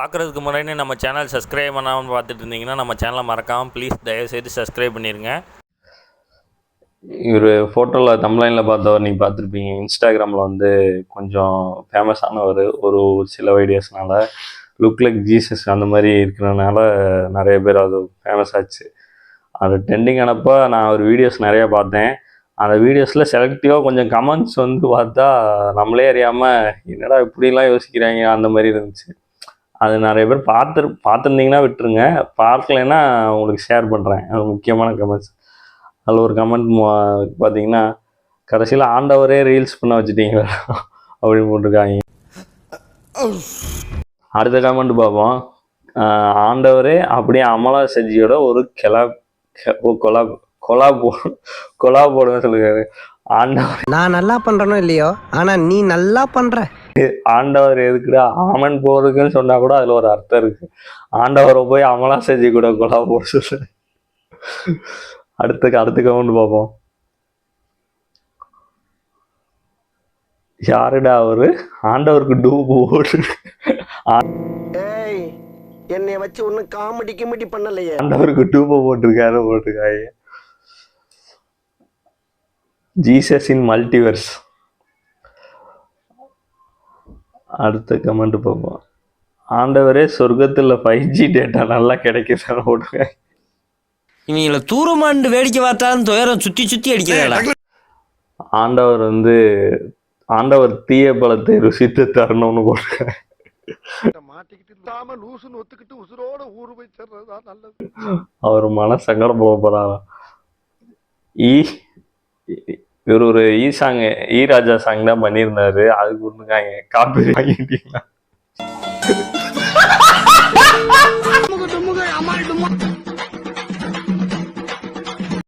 பார்க்குறதுக்கு முன்னாடி நம்ம சேனல் சப்ஸ்கிரைப் பண்ணாமல் பார்த்துட்டு இருந்தீங்கன்னா நம்ம சேனலை மறக்காமல் ப்ளீஸ் தயவுசெய்து சப்ஸ்கிரைப் பண்ணிடுங்க. இவர் ஃபோட்டோவில் தம்ப்லைனில் பார்த்தவர் நீங்கள் பார்த்துருப்பீங்க. இன்ஸ்டாகிராமில் வந்து கொஞ்சம் ஃபேமஸானவர். ஒரு சில வீடியோஸ்னால லுக் லைக் ஜீசஸ் அந்த மாதிரி இருக்கிறனால நிறைய பேர் அது ஃபேமஸ் ஆச்சு. அது ட்ரெண்டிங் ஆனப்போ நான் ஒரு வீடியோஸ் நிறையா பார்த்தேன். அந்த வீடியோஸில் செலக்டிவாக கொஞ்சம் கமெண்ட்ஸ் வந்து பார்த்தா நம்மளே அறியாமல் என்னடா இப்படிலாம் யோசிக்கிறாங்க அந்த மாதிரி இருந்துச்சு. அது நிறைய பேர் பார்த்துருந்தீங்கன்னா விட்டுருங்க, பார்க்கலைன்னா உங்களுக்கு ஷேர் பண்ணுறேன். அது முக்கியமான கமெண்ட்ஸ். அதில் ஒரு கமெண்ட் பார்த்தீங்கன்னா, கடைசியில் ஆண்டவரே ரீல்ஸ் பண்ண வச்சுட்டீங்களா அப்படின்னு போட்டிருக்காங்க. அடுத்த கமெண்ட் பார்ப்போம். ஆண்டவரே அப்படியே அமலா செஜியோட ஒரு கொலா போடுங்க சொல்லுங்க. ஆண்டவர் நான் நல்லா பண்றனோ இல்லையோ, ஆனா நீ நல்லா பண்ற. ஆண்டவர் எதுக்குடா ஆமன் போறதுக்குன்னு சொன்னா கூட அதுல ஒரு அர்த்தம் இருக்கு. ஆண்டவரை போய் அமலா செஞ்சு கூட கொலா போட சொல்லு. அடுத்த கவுண்ட் பார்ப்போம். யாருடா அவரு? ஆண்டவருக்கு டூப் போட்டு என்னை வச்சு ஒன்னும் காமெடி பண்ணலையே. ஆண்டவருக்கு டூப்பை போட்டிருக்காங்க. ஜீசஸ் இன் மல்டிவர்ஸ். அடுத்த கமெண்ட் பார்ப்போம். ஆண்டவரே சொர்க்கத்தில் 5G டேட்டா நல்லா கிடைக்குது போட்டுருங்க. இவங்களை தூரமாண்டு வேடிக்கை பார்த்தாலும் துயரம் சுற்றி அடிக்கிறாங்க. ஆண்டவர் தீய பழத்தை ருசித்து தரணும்னு போட்டுருக்காங்க. அவர் மன சங்கடம் போக போறாரா? இவர் ஒரு சாங் ராஜா சாங் தான் பண்ணியிருந்தாரு. அதுக்கு ஒண்ணுக்காங்க காப்பி வாங்கிட்டீங்களா?